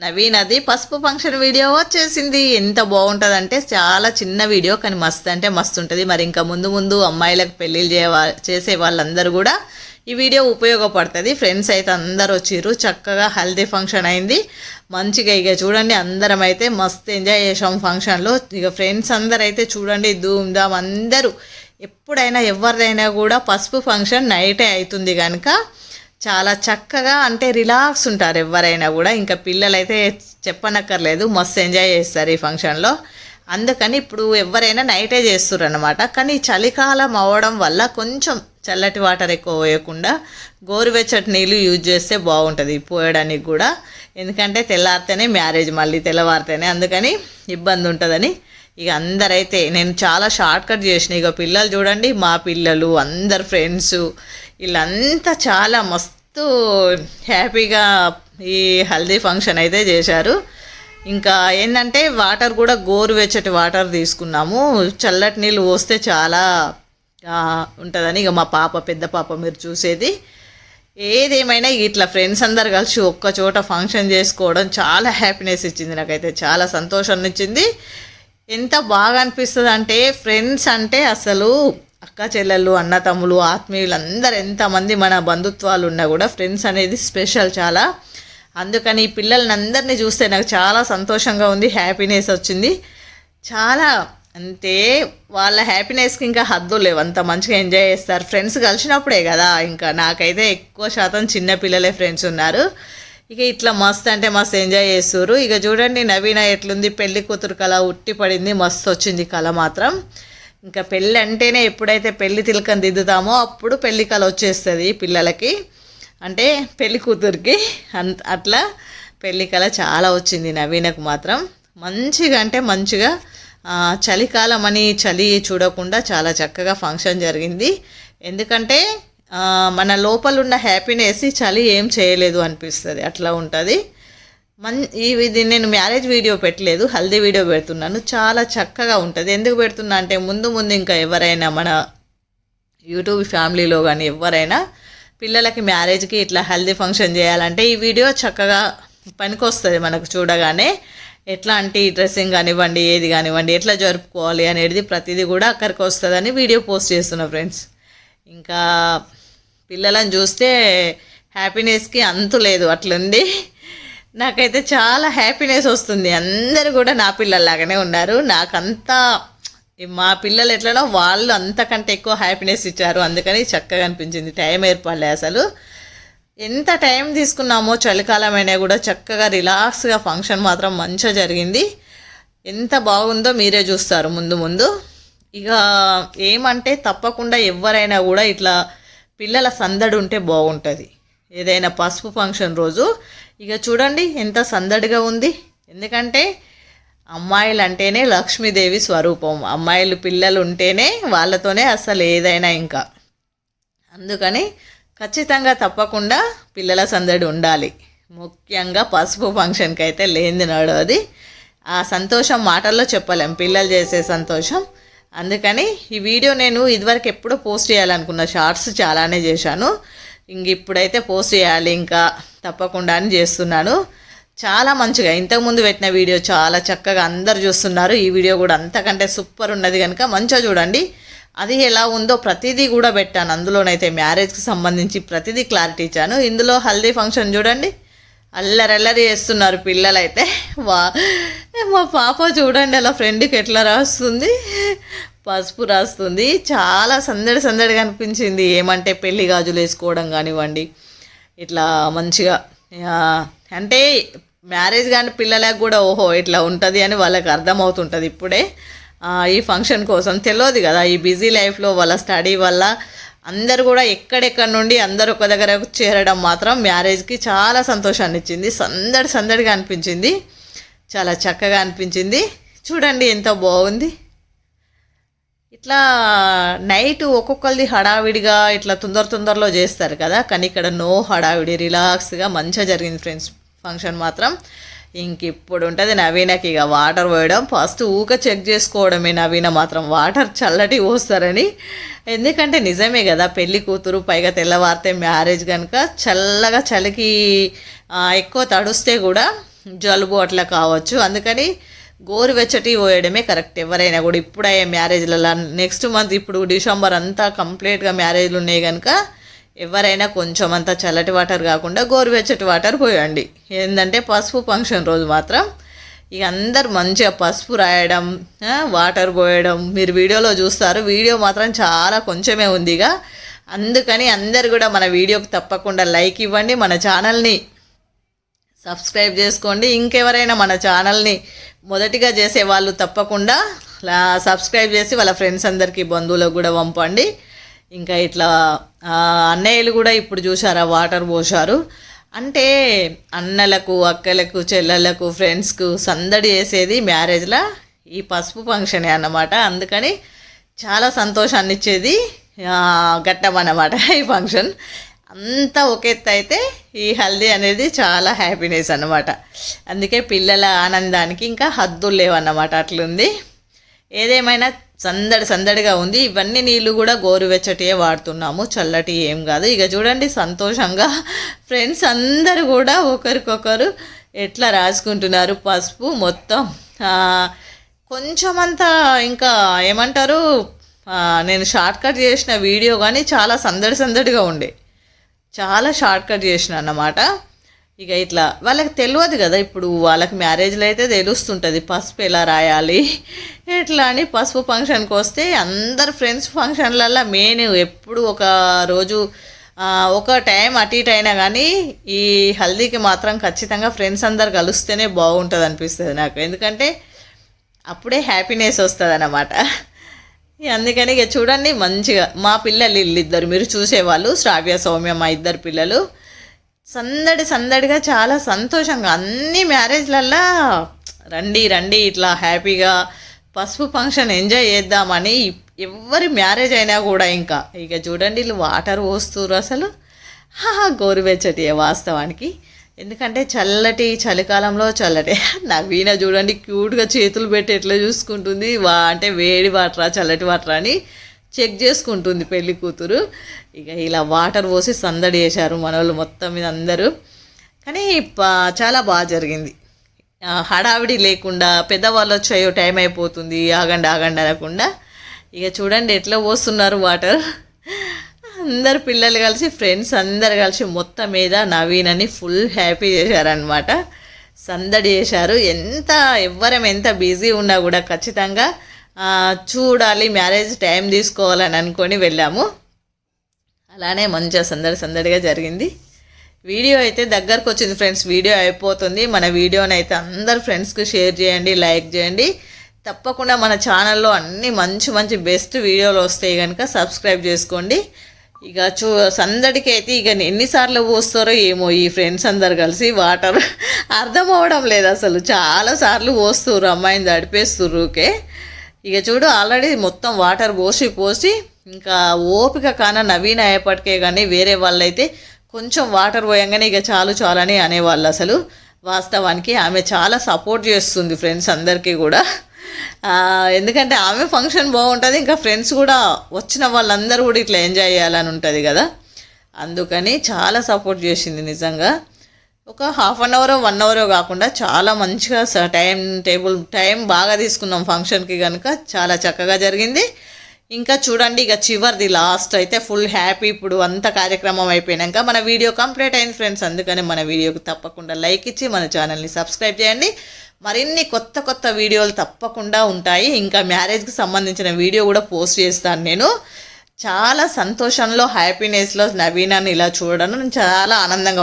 నవీన్ అది పసుపు function video వచ్చేసింది. ఎంత బాగుంటుందంటే చాలా చిన్న వీడియో కానీ మస్తు అంటే మస్తు ఉంటుంది. మరి ఇంకా ముందు ముందు అమ్మాయిలకు పెళ్ళిళ్ళు చేసే వాళ్ళందరూ కూడా ఈ వీడియో ఉపయోగపడుతుంది. ఫ్రెండ్స్ అయితే అందరు వచ్చిర్రు, చక్కగా హల్దీ ఫంక్షన్ అయింది మంచిగా. ఇక చూడండి అందరం అయితే మస్తు ఎంజాయ్ చేసాం ఫంక్షన్లో. ఇక ఫ్రెండ్స్ అందరు అయితే చూడండి ధూమ్ధామ్ అందరూ. ఎప్పుడైనా ఎవరిదైనా కూడా పసుపు ఫంక్షన్ నైటే అవుతుంది కనుక చాలా చక్కగా అంటే రిలాక్స్ ఉంటారు ఎవరైనా కూడా. ఇంకా పిల్లలైతే చెప్పనక్కర్లేదు, మస్తు ఎంజాయ్ చేస్తారు ఈ ఫంక్షన్లో. అందుకని ఇప్పుడు ఎవరైనా నైటే చేస్తారు అన్నమాట. కానీ చలికాలం అవ్వడం వల్ల కొంచెం చల్లటి వాటర్ ఎక్కువ పోయకుండా గోరువెచ్చటి నీళ్ళు యూజ్ చేస్తే బాగుంటుంది పోయడానికి కూడా. ఎందుకంటే తెల్లారితేనే మ్యారేజ్, మళ్ళీ తెల్లవారితేనే, అందుకని ఇబ్బంది ఉంటుందని ఇక అందరైతే నేను చాలా షార్ట్ కట్ చేసిన. ఇక పిల్లలు చూడండి, మా పిల్లలు అందరు ఫ్రెండ్స్ వీళ్ళంతా చాలా మస్తు హ్యాపీగా ఈ హల్దీ ఫంక్షన్ అయితే చేశారు. ఇంకా ఏంటంటే వాటర్ కూడా గోరువెచ్చటి వాటర్ తీసుకున్నాము, చల్లటి నీళ్ళు పోస్తే చాలా ఉంటుందని. ఇక మా పాప, పెద్ద పాప మీరు చూసేది. ఏదేమైనా ఇట్లా ఫ్రెండ్స్ అందరు కలిసి ఒక్క చోట ఫంక్షన్ చేసుకోవడం చాలా హ్యాపీనెస్ ఇచ్చింది, నాకైతే చాలా సంతోషాన్ని ఇచ్చింది. ఎంత బాగా అనిపిస్తుంది అంటే ఫ్రెండ్స్ అంటే అసలు అక్క చెల్లెళ్ళు, అన్న తమ్ములు, ఆత్మీయులు అందరు ఎంతమంది మన బంధుత్వాలు ఉన్నా కూడా ఫ్రెండ్స్ అనేది స్పెషల్ చాలా. అందుకని ఈ పిల్లల్ని అందరినీ చూస్తే నాకు చాలా సంతోషంగా ఉంది, హ్యాపీనెస్ వచ్చింది చాలా. అంతే, వాళ్ళ హ్యాపీనెస్కి ఇంకా హద్దు లేవు, అంత మంచిగా ఎంజాయ్ చేస్తారు ఫ్రెండ్స్ కలిసినప్పుడే కదా. ఇంకా నాకైతే ఎక్కువ శాతం చిన్న పిల్లలే ఫ్రెండ్స్ ఉన్నారు. ఇక ఇట్లా మస్తు అంటే మస్తు ఎంజాయ్ చేస్తారు. ఇక చూడండి నవీన ఎట్లుంది, పెళ్లి కూతురు కళ ఉట్టి పడింది, మస్తు వచ్చింది కళ మాత్రం. ఇంకా పెళ్ళి అంటేనే ఎప్పుడైతే పెళ్లి తిలకం దిద్దుతామో అప్పుడు పెళ్లి కళ వచ్చేస్తుంది పిల్లలకి, అంటే పెళ్లి కూతురికి. అట్లా పెళ్లి కళ చాలా వచ్చింది నవీనకు మాత్రం. మంచిగా అంటే మంచిగా చలికాలం అని చలి చూడకుండా చాలా చక్కగా ఫంక్షన్ జరిగింది. ఎందుకంటే మన లోపల ఉన్న హ్యాపీనెస్ చలి ఏం చేయలేదు అనిపిస్తుంది, అట్లా ఉంటుంది. ఇది నేను మ్యారేజ్ వీడియో పెట్టలేదు, హల్దీ వీడియో పెడుతున్నాను. చాలా చక్కగా ఉంటుంది. ఎందుకు పెడుతున్నా అంటే ముందు ఇంకా ఎవరైనా మన యూట్యూబ్ ఫ్యామిలీలో కానీ ఎవరైనా పిల్లలకి మ్యారేజ్కి ఇట్లా హల్దీ ఫంక్షన్ చేయాలంటే ఈ వీడియో చక్కగా పనికొస్తుంది మనకు. చూడగానే ఎట్లాంటి డ్రెస్సింగ్ కానివ్వండి, ఏది కానివ్వండి, ఎట్లా జరుపుకోవాలి అనేది ప్రతిదీ కూడా అక్కడికి వస్తుందని వీడియో పోస్ట్ చేస్తున్నా ఫ్రెండ్స్. ఇంకా పిల్లలను చూస్తే హ్యాపీనెస్కి అంతు లేదు, అట్లుంది. నాకైతే చాలా హ్యాపీనెస్ వస్తుంది. అందరూ కూడా నా పిల్లల్లాగానే ఉన్నారు. నాకంతా మా పిల్లలు ఎట్లనో వాళ్ళు అంతకంటే ఎక్కువ హ్యాపీనెస్ ఇచ్చారు. అందుకని చక్కగా అనిపించింది. టైం ఏర్పడలే అసలు. ఎంత టైం తీసుకున్నామో చలికాలం అయినా కూడా చక్కగా రిలాక్స్గా ఫంక్షన్ మాత్రం మంచిగా జరిగింది. ఎంత బాగుందో మీరే చూస్తారు ముందు. ఇక ఏమంటే తప్పకుండా ఎవరైనా కూడా ఇట్లా పిల్లల సందడి ఉంటే బాగుంటుంది ఏదైనా పసుపు ఫంక్షన్ రోజు. ఇక చూడండి ఎంత సందడిగా ఉంది. ఎందుకంటే అమ్మాయిలు అంటేనే లక్ష్మీదేవి స్వరూపం, అమ్మాయిలు పిల్లలు ఉంటేనే వాళ్ళతోనే అసలు ఏదైనా. ఇంకా అందుకని ఖచ్చితంగా తప్పకుండా పిల్లల సందడి ఉండాలి. ముఖ్యంగా పసుపు ఫంక్షన్కి అయితే లేనిది నడవది. ఆ సంతోషం మాటల్లో చెప్పలేం, పిల్లలు చేసే సంతోషం. అందుకని ఈ వీడియో నేను ఇదివరకు ఎప్పుడో పోస్ట్ చేయాలనుకున్న, షార్ట్స్ చాలానే చేశాను. ఇప్పుడైతే పోస్ట్ చేయాలి ఇంకా తప్పకుండా అని చేస్తున్నాను. చాలా మంచిగా ఇంతకుముందు పెట్టిన వీడియో చాలా చక్కగా అందరు చూస్తున్నారు. ఈ వీడియో కూడా అంతకంటే సూపర్ ఉన్నది కనుక మంచిగా చూడండి. అది ఎలా ఉందో ప్రతిదీ కూడా పెట్టాను. అందులోనైతే మ్యారేజ్కి సంబంధించి ప్రతిదీ క్లారిటీ ఇచ్చాను. ఇందులో హల్దీ ఫంక్షన్ చూడండి, అల్లరల్లరి చేస్తున్నారు పిల్లలైతే. మా పాప చూడండి అలా ఫ్రెండ్కి ఎట్లా రాస్తుంది, పసుపు రాస్తుంది. చాలా సందడిగా అనిపించింది. ఏమంటే పెళ్లి గాజులు వేసుకోవడం కానివ్వండి, ఇట్లా మంచిగా అంటే మ్యారేజ్ కానీ పిల్లలకు కూడా ఓహో ఇట్లా ఉంటుంది అని వాళ్ళకి అర్థమవుతుంటుంది ఇప్పుడే. ఈ ఫంక్షన్ కోసం తెలియదు కదా, ఈ బిజీ లైఫ్లో వాళ్ళ స్టడీ వల్ల అందరు కూడా ఎక్కడెక్కడ నుండి అందరు ఒక దగ్గర చేరడం మాత్రం మ్యారేజ్కి చాలా సంతోషాన్ని ఇచ్చింది. సందడిగా అనిపించింది, చాలా చక్కగా అనిపించింది. చూడండి ఎంత బాగుంది. ఇట్లా నైట్ ఒక్కొక్కరిది హడావిడిగా ఇట్లా తొందరలో చేస్తారు కదా, కానీ ఇక్కడ నో హడావిడి, రిలాక్స్గా మంచిగా జరిగింది ఫ్రెండ్స్ ఫంక్షన్ మాత్రం. ఇప్పుడు ఉంటుంది నవీనకి ఇక వాటర్ పోయడం. ఫస్ట్ చెక్ చేసుకోవడమే నవీన మాత్రం వాటర్ చల్లటి పోస్తారని. ఎందుకంటే నిజమే కదా, పెళ్లి కూతురు పైగా తెల్లవారితే మ్యారేజ్ కనుక చల్లగా చలికి ఎక్కువ తడుస్తే కూడా జలుబు అట్లా కావచ్చు. అందుకని గోరువెచ్చటి పోయడమే కరెక్ట్. ఎవరైనా కూడా ఇప్పుడు అయ్యే మ్యారేజ్లలో నెక్స్ట్ మంత్ ఇప్పుడు డిసెంబర్ అంతా కంప్లీట్గా మ్యారేజ్లు ఉన్నాయి కనుక ఎవరైనా కొంచెం అంతా చల్లటి వాటర్ కాకుండా గోరువెచ్చటి వాటర్ పోయండి. ఏంటంటే పసుపు ఫంక్షన్ రోజు మాత్రం ఇక అందరు మంచిగా పసుపు రాయడం, వాటర్ పోయడం మీరు వీడియోలో చూస్తారు. వీడియో మాత్రం చాలా కొంచెమే ఉందిగా, అందుకని అందరు కూడా మన వీడియోకి తప్పకుండా లైక్ ఇవ్వండి, మన ఛానల్ని సబ్స్క్రైబ్ చేసుకోండి. ఇంకెవరైనా మన ఛానల్ని మొదటిగా చేసే వాళ్ళు తప్పకుండా సబ్స్క్రైబ్ చేసి వాళ్ళ ఫ్రెండ్స్ అందరికీ బంధువులకు కూడా పంపండి. ఇంకా ఇట్లా అన్నయ్యలు కూడా ఇప్పుడు చూసారా వాటర్ పోసారు. అంటే అన్నలకు, అక్కలకు, చెల్లెళ్ళకు, ఫ్రెండ్స్కు సందడి చేసేది మ్యారేజ్లో ఈ పసుపు ఫంక్షనే అన్నమాట. అందుకని చాలా సంతోషాన్ని ఇచ్చేది ఘట్టం అన్నమాట ఈ ఫంక్షన్. అంతా ఒక ఎత్తు అయితే ఈ హల్దీ అనేది చాలా హ్యాపీనెస్ అన్నమాట. అందుకే పిల్లల ఆనందానికి ఇంకా హద్దులు లేవన్నమాట, అట్లుంది. ఏదేమైనా సందడిగా ఉంది. ఇవన్నీ నీళ్ళు కూడా గోరువెచ్చటియే వాడుతున్నాము, చల్లటి ఏం కాదు. ఇక చూడండి సంతోషంగా ఫ్రెండ్స్ అందరూ కూడా ఒకరికొకరు ఎట్లా రాసుకుంటున్నారు పసుపు మొత్తం. కొంచెమంతా ఇంకా ఏమంటారు, నేను షార్ట్ కట్ చేసిన వీడియో కానీ చాలా సందడిగా ఉండే, చాలా షార్ట్ కట్ చేసిన అన్నమాట. ఇక ఇట్లా వాళ్ళకి తెలియదు కదా, ఇప్పుడు వాళ్ళకి మ్యారేజ్లో అయితే తెలుస్తుంటుంది పసుపు ఎలా రాయాలి ఎట్లా అని. పసుపు ఫంక్షన్కి వస్తే అందరు ఫ్రెండ్స్ ఫంక్షన్లల్లో మెయిన్ ఎప్పుడు ఒక రోజు ఒక టైం అటు ఇటు అయినా కానీ ఈ హల్దీకి మాత్రం ఖచ్చితంగా ఫ్రెండ్స్ అందరు కలిస్తేనే బాగుంటుంది అనిపిస్తుంది నాకు. ఎందుకంటే అప్పుడే హ్యాపీనెస్ వస్తుంది అన్నమాట. అందుకని ఇక చూడండి మంచిగా మా పిల్లలు వీళ్ళిద్దరు మీరు చూసేవాళ్ళు, శ్రావ్య, సౌమ్య, మా ఇద్దరు పిల్లలు సందడిగా చాలా సంతోషంగా అన్ని మ్యారేజ్లల్లో రండి ఇట్లా హ్యాపీగా పసుపు ఫంక్షన్ ఎంజాయ్ చేద్దామని ఎవరి మ్యారేజ్ అయినా కూడా ఇక చూడండి వీళ్ళు వాటర్ పోస్తున్నారు. అసలు గోరువెచ్చటి వాస్తవానికి, ఎందుకంటే చలికాలంలో చల్లటి. నా వీణ చూడండి క్యూట్గా చేతులు పెట్టి ఎట్లా చూసుకుంటుంది, అంటే వేడి వాటరా చల్లటి వాటరా అని చెక్ చేసుకుంటుంది పెళ్లి కూతురు. ఇక ఇలా వాటర్ పోసి సందడి చేశారు మనోళ్ళు మొత్తం మీద అందరూ. కానీ చాలా బాగా జరిగింది, హడావిడి లేకుండా. పెద్దవాళ్ళు వచ్చాయో టైం అయిపోతుంది ఆగండి అనకుండా ఇక చూడండి ఎట్లా పోస్తున్నారు వాటర్. అందరు పిల్లలు కలిసి ఫ్రెండ్స్ అందరు కలిసి మొత్తం మీద నవీనని ఫుల్ హ్యాపీ చేశారనమాట, సందడి చేశారు. ఎవ్వరం ఎంత బిజీ ఉన్నా కూడా ఖచ్చితంగా చూడాలి, మ్యారేజ్ టైం తీసుకోవాలని అనుకొని వెళ్ళాము. అలానే మంచిగా సందడిగా జరిగింది. వీడియో అయితే దగ్గరకు వచ్చింది ఫ్రెండ్స్, వీడియో అయిపోతుంది. మన వీడియోని అయితే అందరు ఫ్రెండ్స్కి షేర్ చేయండి, లైక్ చేయండి. తప్పకుండా మన ఛానల్లో అన్ని మంచి బెస్ట్ వీడియోలు వస్తాయి కనుక సబ్స్క్రైబ్ చేసుకోండి. ఇక సందడికి అయితే ఇక ఎన్నిసార్లు పోస్తారో ఏమో ఈ ఫ్రెండ్స్ అందరు కలిసి వాటర్ అర్థం అవ్వడం లేదు అసలు. చాలాసార్లు పోస్తుర్రు, అమ్మాయిని తడిపేస్తుర్రు ఊకే. ఇక చూడు ఆల్రెడీ మొత్తం వాటర్ పోసి ఇంకా ఓపిక కాన నవీన అయ్యేపటికే కానీ వేరే వాళ్ళైతే కొంచెం వాటర్ పోయంగానే ఇక చాలు అని అనేవాళ్ళు. అసలు వాస్తవానికి ఆమె చాలా సపోర్ట్ చేస్తుంది ఫ్రెండ్స్ అందరికీ కూడా. ఎందుకంటే ఆమె ఫంక్షన్ బాగుంటుంది, ఇంకా ఫ్రెండ్స్ కూడా వచ్చిన వాళ్ళందరూ కూడా ఇట్లా ఎంజాయ్ చేయాలని ఉంటుంది కదా, అందుకని చాలా సపోర్ట్ చేసింది నిజంగా. ఒక హాఫ్ అన్ అవరో 1 అవరో కాకుండా చాలా మంచిగా టైం బాగా తీసుకున్నాం ఫంక్షన్కి కనుక చాలా చక్కగా జరిగింది. ఇంకా చూడండి ఇక చివరిది లాస్ట్ అయితే ఫుల్ హ్యాపీ. ఇప్పుడు అంత కార్యక్రమం అయిపోయాక మన వీడియో కంప్లీట్ అయింది ఫ్రెండ్స్. అందుకని మన వీడియోకి తప్పకుండా లైక్ ఇచ్చి మన ఛానల్ని సబ్స్క్రైబ్ చేయండి. మరిన్ని కొత్త వీడియోలు తప్పకుండా ఉంటాయి. ఇంకా మ్యారేజ్కి సంబంధించిన వీడియో కూడా పోస్ట్ చేస్తాను నేను. చాలా సంతోషంలో హ్యాపీనెస్లో నవీనాన్ని ఇలా చూడడం చాలా ఆనందంగా ఉంది.